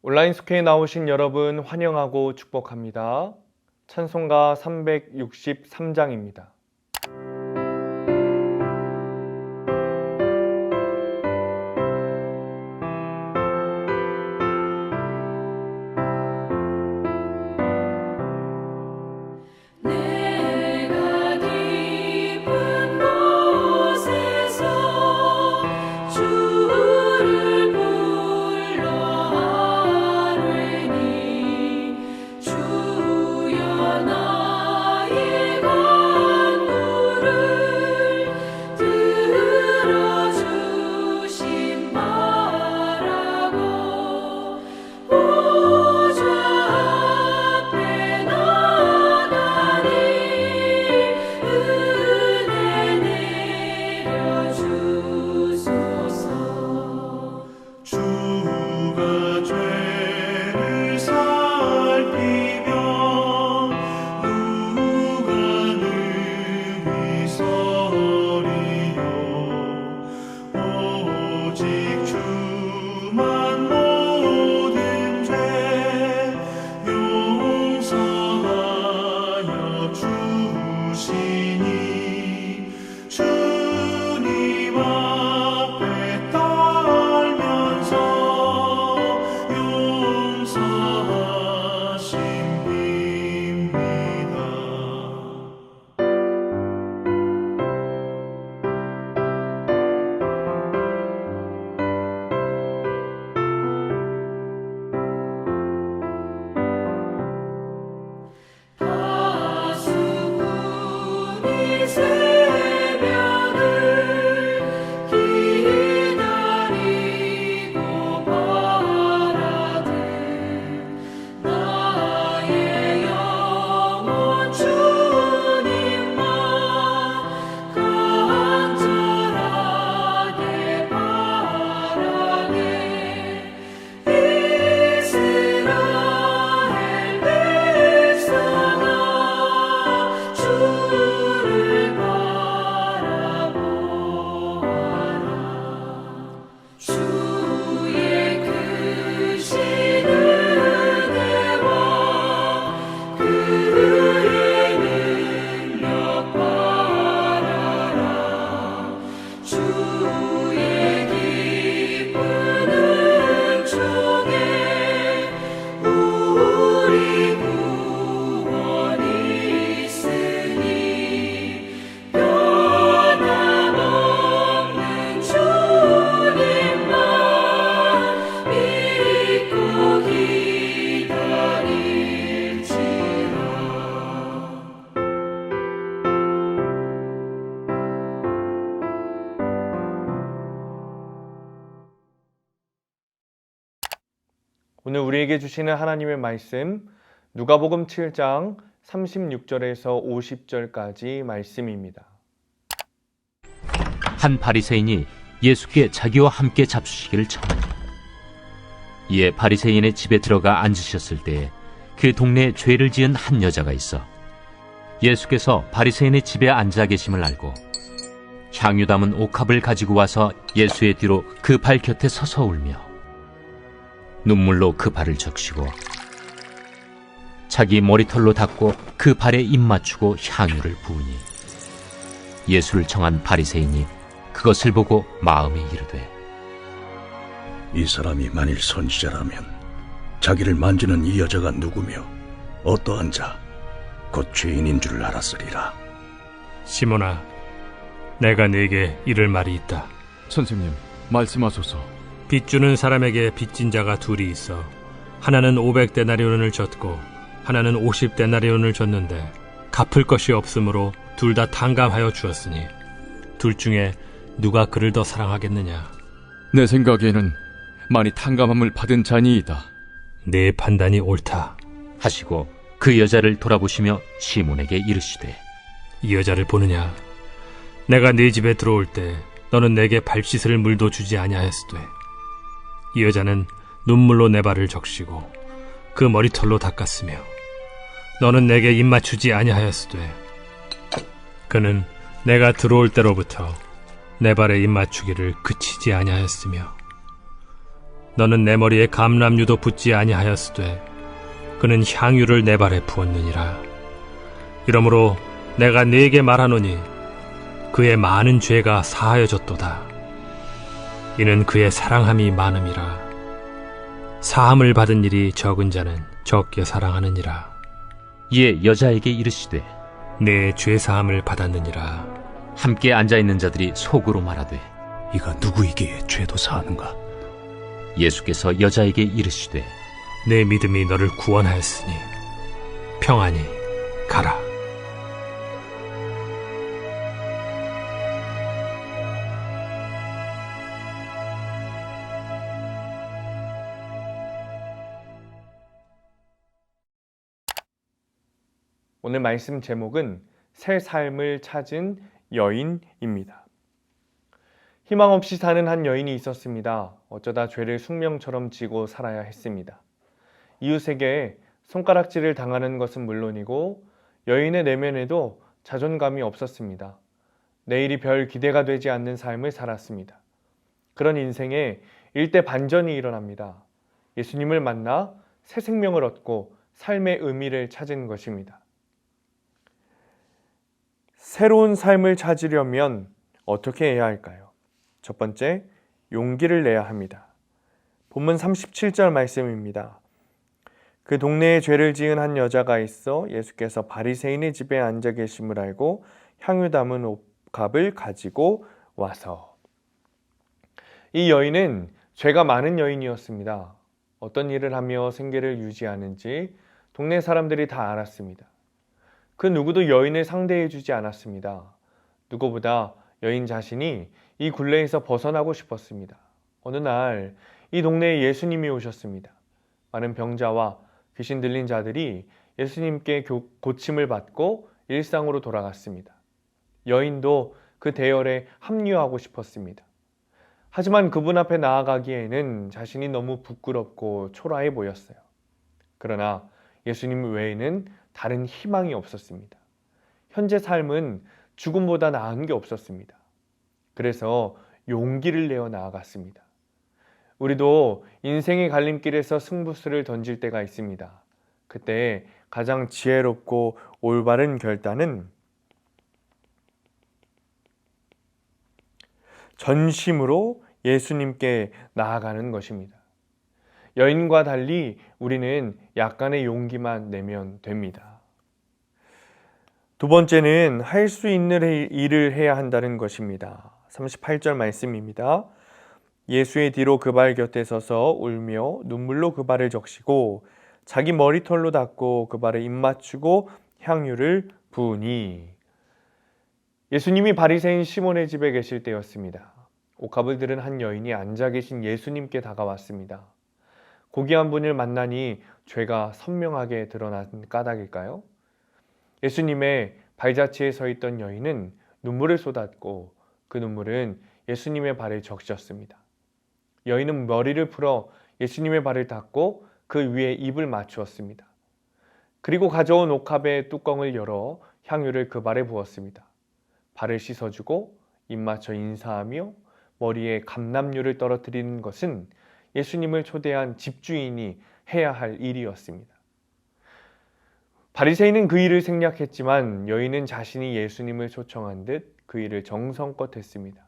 온라인 스퀘어에 나오신 여러분 환영하고 축복합니다. 찬송가 363장입니다. 오늘 우리에게 주시는 하나님의 말씀 누가복음 7장 36절에서 50절까지 말씀입니다. 한 바리새인이 예수께 자기와 함께 잡수시기를 청하니 이에 바리새인의 집에 들어가 앉으셨을 때에 그 동네에 죄를 지은 한 여자가 있어 예수께서 바리새인의 집에 앉아 계심을 알고 향유 담은 옥합을 가지고 와서 예수의 뒤로 그 발 곁에 서서 울며 눈물로 그 발을 적시고 자기 머리털로 닦고 그 발에 입 맞추고 향유를 부으니 예수를 청한 바리새인이 그것을 보고 마음에 이르되 이 사람이 만일 선지자라면 자기를 만지는 이 여자가 누구며 어떠한 자 곧 죄인인 줄 알았으리라. 시몬아, 내가 네게 이를 말이 있다. 선생님, 말씀하소서. 빚 주는 사람에게 빚진 자가 둘이 있어 하나는 500데나리온을 졌고 하나는 50데나리온을 졌는데 갚을 것이 없으므로 둘 다 탕감하여 주었으니 둘 중에 누가 그를 더 사랑하겠느냐? 내 생각에는 많이 탕감함을 받은 자니이다. 네 판단이 옳다. 하시고 그 여자를 돌아보시며 시몬에게 이르시되 이 여자를 보느냐? 내가 네 집에 들어올 때 너는 내게 발 씻을 물도 주지 아니하였으되 이 여자는 눈물로 내 발을 적시고 그 머리털로 닦았으며 너는 내게 입 맞추지 아니하였으되 그는 내가 들어올 때로부터 내 발에 입 맞추기를 그치지 아니하였으며 너는 내 머리에 감람유도 붓지 아니하였으되 그는 향유를 내 발에 부었느니라. 이러므로 내가 네게 말하노니 그의 많은 죄가 사하여졌도다. 이는 그의 사랑함이 많음이라. 사함을 받은 일이 적은 자는 적게 사랑하느니라. 이에 여자에게 이르시되 내 죄사함을 받았느니라. 함께 앉아있는 자들이 속으로 말하되 이가 누구이기에 죄도 사하는가? 예수께서 여자에게 이르시되 내 믿음이 너를 구원하였으니 평안히 가라. 오늘 말씀 제목은 새 삶을 찾은 여인입니다. 희망 없이 사는 한 여인이 있었습니다. 어쩌다 죄를 숙명처럼 지고 살아야 했습니다. 이웃에게 손가락질을 당하는 것은 물론이고 여인의 내면에도 자존감이 없었습니다. 내일이 별 기대가 되지 않는 삶을 살았습니다. 그런 인생에 일대 반전이 일어납니다. 예수님을 만나 새 생명을 얻고 삶의 의미를 찾은 것입니다. 새로운 삶을 찾으려면 어떻게 해야 할까요? 첫 번째, 용기를 내야 합니다. 본문 37절 말씀입니다. 그 동네에 죄를 지은 한 여자가 있어 예수께서 바리새인의 집에 앉아 계심을 알고 향유 담은 옥합을 가지고 와서. 이 여인은 죄가 많은 여인이었습니다. 어떤 일을 하며 생계를 유지하는지 동네 사람들이 다 알았습니다. 그 누구도 여인을 상대해 주지 않았습니다. 누구보다 여인 자신이 이 굴레에서 벗어나고 싶었습니다. 어느 날 이 동네에 예수님이 오셨습니다. 많은 병자와 귀신 들린 자들이 예수님께 고침을 받고 일상으로 돌아갔습니다. 여인도 그 대열에 합류하고 싶었습니다. 하지만 그분 앞에 나아가기에는 자신이 너무 부끄럽고 초라해 보였어요. 그러나 예수님 외에는 다른 희망이 없었습니다. 현재 삶은 죽음보다 나은 게 없었습니다. 그래서 용기를 내어 나아갔습니다. 우리도 인생의 갈림길에서 승부수를 던질 때가 있습니다. 그때 가장 지혜롭고 올바른 결단은 전심으로 예수님께 나아가는 것입니다. 여인과 달리 우리는 약간의 용기만 내면 됩니다. 두 번째는 할 수 있는 일을 해야 한다는 것입니다. 38절 말씀입니다. 예수의 뒤로 그 발 곁에 서서 울며 눈물로 그 발을 적시고 자기 머리털로 닦고 그 발에 입 맞추고 향유를 부으니. 예수님이 바리새인 시몬의 집에 계실 때였습니다. 옥합을 들은 한 여인이 앉아 계신 예수님께 다가왔습니다. 고귀한 분을 만나니 죄가 선명하게 드러난 까닭일까요? 예수님의 발자취에 서 있던 여인은 눈물을 쏟았고 그 눈물은 예수님의 발을 적셨습니다. 여인은 머리를 풀어 예수님의 발을 닦고 그 위에 입을 맞추었습니다. 그리고 가져온 옥합의 뚜껑을 열어 향유를 그 발에 부었습니다. 발을 씻어주고 입 맞춰 인사하며 머리에 감람유를 떨어뜨리는 것은 예수님을 초대한 집주인이 해야 할 일이었습니다. 바리새인은 그 일을 생략했지만 여인은 자신이 예수님을 초청한 듯 그 일을 정성껏 했습니다.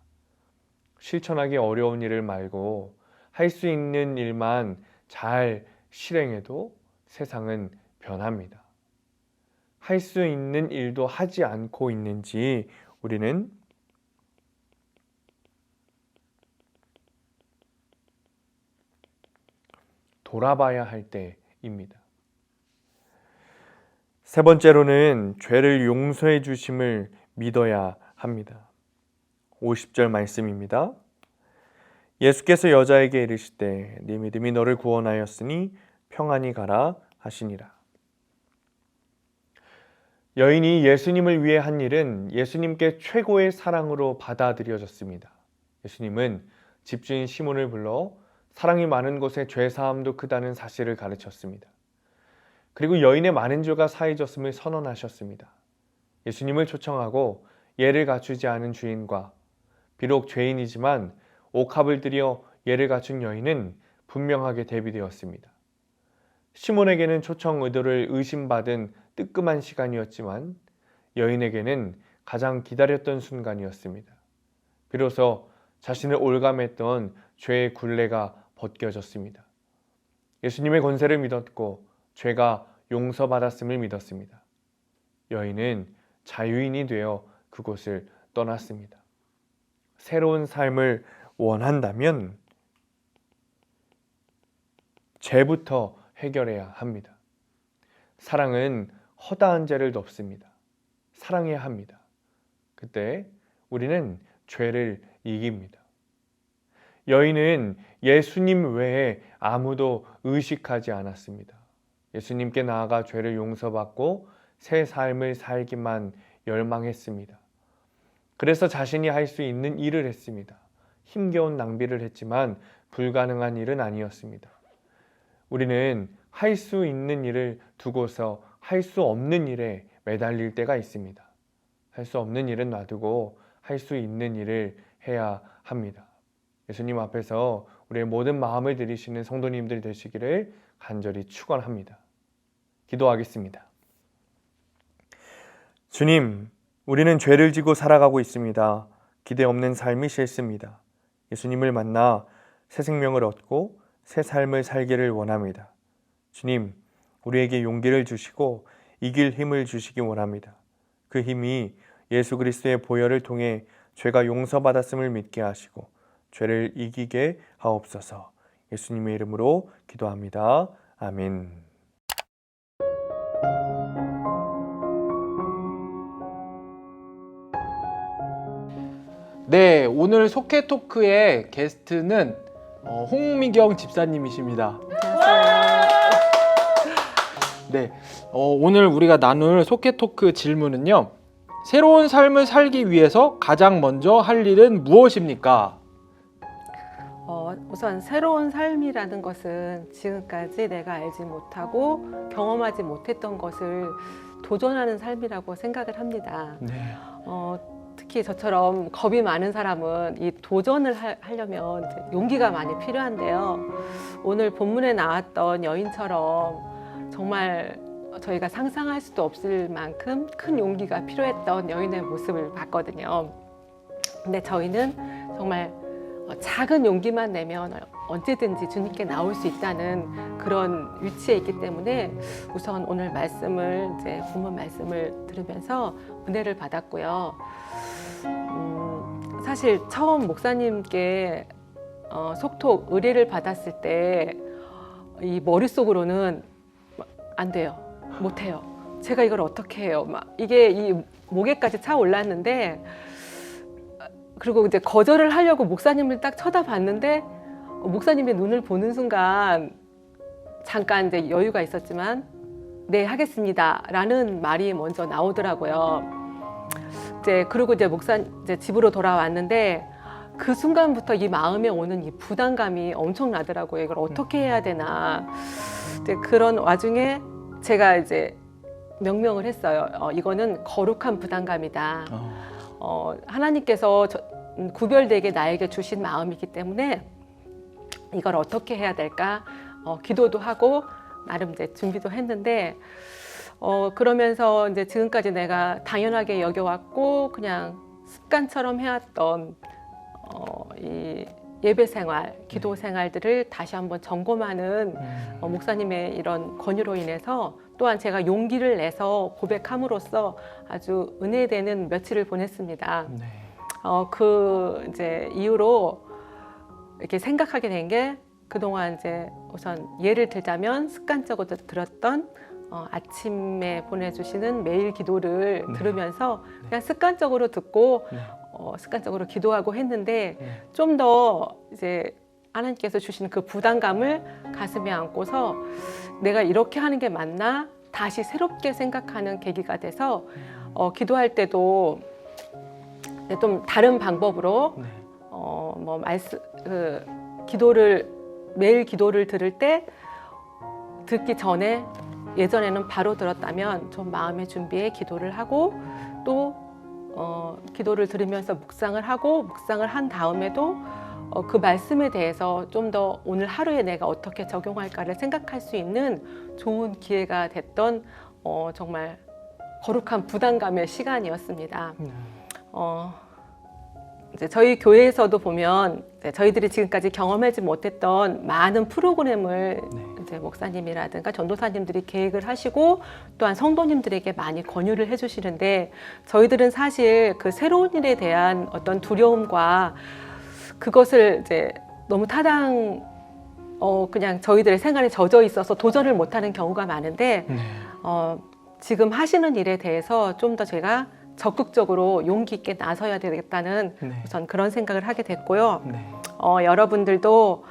실천하기 어려운 일을 말고 할 수 있는 일만 잘 실행해도 세상은 변합니다. 할 수 있는 일도 하지 않고 있는지 우리는 돌아봐야 할 때입니다. 세 번째로는 죄를 용서해 주심을 믿어야 합니다. 50절 말씀입니다. 예수께서 여자에게 이르시되 네 믿음이 너를 구원하였으니 평안히 가라 하시니라. 여인이 예수님을 위해 한 일은 예수님께 최고의 사랑으로 받아들여졌습니다. 예수님은 집주인 시몬을 불러 사랑이 많은 곳에 죄사함도 크다는 사실을 가르쳤습니다. 그리고 여인의 많은 죄가 사해졌음을 선언하셨습니다. 예수님을 초청하고 예를 갖추지 않은 주인과 비록 죄인이지만 옥합을 들여 예를 갖춘 여인은 분명하게 대비되었습니다. 시몬에게는 초청 의도를 의심받은 뜨끔한 시간이었지만 여인에게는 가장 기다렸던 순간이었습니다. 비로소 자신을 올감했던 죄의 굴레가 벗겨졌습니다. 예수님의 권세를 믿었고 죄가 용서받았음을 믿었습니다. 여인은 자유인이 되어 그곳을 떠났습니다. 새로운 삶을 원한다면 죄부터 해결해야 합니다. 사랑은 허다한 죄를 덮습니다. 사랑해야 합니다. 그때 우리는 죄를 이깁니다. 여인은 예수님 외에 아무도 의식하지 않았습니다. 예수님께 나아가 죄를 용서받고 새 삶을 살기만 열망했습니다. 그래서 자신이 할 수 있는 일을 했습니다. 힘겨운 낭비를 했지만 불가능한 일은 아니었습니다. 우리는 할 수 있는 일을 두고서 할 수 없는 일에 매달릴 때가 있습니다. 할 수 없는 일은 놔두고 할 수 있는 일을 해야 합니다. 예수님 앞에서 우리의 모든 마음을 들이시는 성도님들이 되시기를 간절히 축원합니다. 기도하겠습니다. 주님, 우리는 죄를 지고 살아가고 있습니다. 기대 없는 삶이 싫습니다. 예수님을 만나 새 생명을 얻고 새 삶을 살기를 원합니다. 주님, 우리에게 용기를 주시고 이길 힘을 주시기 원합니다. 그 힘이 예수 그리스도의 보혈을 통해 죄가 용서받았음을 믿게 하시고 죄를 이기게 하옵소서. 예수님의 이름으로 기도합니다. 아멘. 네, 오늘 속회토크의 게스트는 홍미경 집사님이십니다. 네, 오늘 우리가 나눌 속회토크 질문은요. 새로운 삶을 살기 위해서 가장 먼저 할 일은 무엇입니까? 우선 새로운 삶이라는 것은 지금까지 내가 알지 못하고 경험하지 못했던 것을 도전하는 삶이라고 생각을 합니다. 네. 특히 저처럼 겁이 많은 사람은 이 도전을 하려면 이제 용기가 많이 필요한데요. 오늘 본문에 나왔던 여인처럼 정말 저희가 상상할 수도 없을 만큼 큰 용기가 필요했던 여인의 모습을 봤거든요. 근데 저희는 정말 작은 용기만 내면 언제든지 주님께 나올 수 있다는 그런 위치에 있기 때문에 우선 오늘 말씀을 이제 본문 말씀을 들으면서 은혜를 받았고요. 사실 처음 목사님께 속톡 의뢰를 받았을 때 이 머릿속으로는 안 돼요. 못해요. 제가 이걸 어떻게 해요? 막 이게 이 목에까지 차 올랐는데 그리고 이제 거절을 하려고 목사님을 딱 쳐다봤는데 목사님의 눈을 보는 순간 잠깐 이제 여유가 있었지만 네, 하겠습니다. 라는 말이 먼저 나오더라고요. 그리고 이제 이제 집으로 돌아왔는데 그 순간부터 이 마음에 오는 이 부담감이 엄청나더라고요. 이걸 어떻게 해야 되나. 이제 그런 와중에 제가 이제 명명을 했어요. 이거는 거룩한 부담감이다. 하나님께서 구별되게 나에게 주신 마음이기 때문에 이걸 어떻게 해야 될까? 기도도 하고 나름 이제 준비도 했는데 그러면서 이제 지금까지 내가 당연하게 여겨왔고 그냥 습관처럼 해왔던 이 예배 생활, 기도 생활들을 다시 한번 점검하는 목사님의 이런 권유로 인해서 또한 제가 용기를 내서 고백함으로써 아주 은혜되는 며칠을 보냈습니다. 네. 그 이제 이후로 이렇게 생각하게 된 게 그동안 이제 우선 예를 들자면 습관적으로 들었던 아침에 보내주시는 매일 기도를 네. 들으면서 그냥 습관적으로 듣고 네. 습관적으로 기도하고 했는데 네. 좀 더 이제 하나님께서 주시는 그 부담감을 가슴에 안고서 내가 이렇게 하는 게 맞나 다시 새롭게 생각하는 계기가 돼서 기도할 때도 좀 다른 방법으로 네. 매일 기도를 들을 때 듣기 전에 예전에는 바로 들었다면 좀 마음의 준비에 기도를 하고 또 기도를 들으면서 묵상을 하고 묵상을 한 다음에도 그 말씀에 대해서 좀 더 오늘 하루에 내가 어떻게 적용할까를 생각할 수 있는 좋은 기회가 됐던 정말 거룩한 부담감의 시간이었습니다. 이제 저희 교회에서도 보면 저희들이 지금까지 경험하지 못했던 많은 프로그램을 이제 목사님이라든가 전도사님들이 계획을 하시고 또한 성도님들에게 많이 권유를 해주시는데 저희들은 사실 그 새로운 일에 대한 어떤 두려움과 그것을 이제 너무 그냥 저희들의 생활에 젖어 있어서 도전을 못하는 경우가 많은데 지금 하시는 일에 대해서 좀 더 제가 적극적으로 용기 있게 나서야 되겠다는 우선 그런 생각을 하게 됐고요. 여러분들도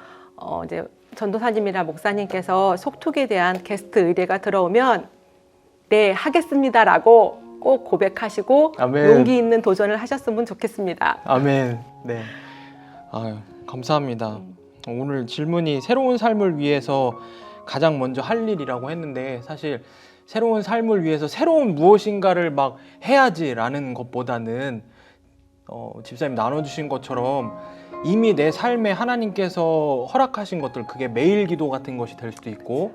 이제 전도사님이나 목사님께서 속톡에 대한 게스트 의뢰가 들어오면 네, 하겠습니다라고 꼭 고백하시고 아멘. 용기 있는 도전을 하셨으면 좋겠습니다. 아멘. 네. 아유, 감사합니다. 오늘 질문이 새로운 삶을 위해서 가장 먼저 할 일이라고 했는데 사실 새로운 삶을 위해서 새로운 무엇인가를 막 해야지라는 것보다는 집사님 나눠주신 것처럼 이미 내 삶에 하나님께서 허락하신 것들, 그게 매일 기도 같은 것이 될 수도 있고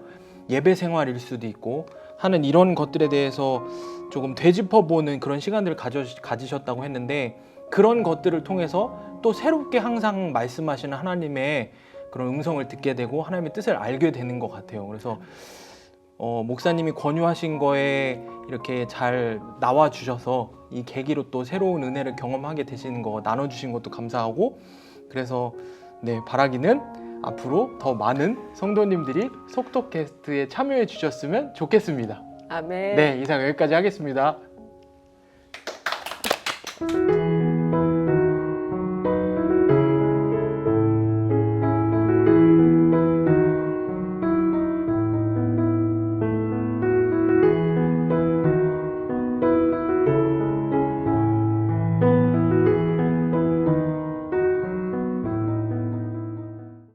예배 생활일 수도 있고 하는 이런 것들에 대해서 조금 되짚어보는 그런 시간들을 가지셨다고 했는데 그런 것들을 통해서 또 새롭게 항상 말씀하시는 하나님의 그런 음성을 듣게 되고 하나님의 뜻을 알게 되는 것 같아요. 그래서 목사님이 권유하신 거에 이렇게 잘 나와 주셔서 이 계기로 또 새로운 은혜를 경험하게 되시는 거 나눠주신 것도 감사하고 그래서 네, 바라기는 앞으로 더 많은 성도님들이 속톡 게스트에 참여해 주셨으면 좋겠습니다. 아멘. 네, 이상 여기까지 하겠습니다.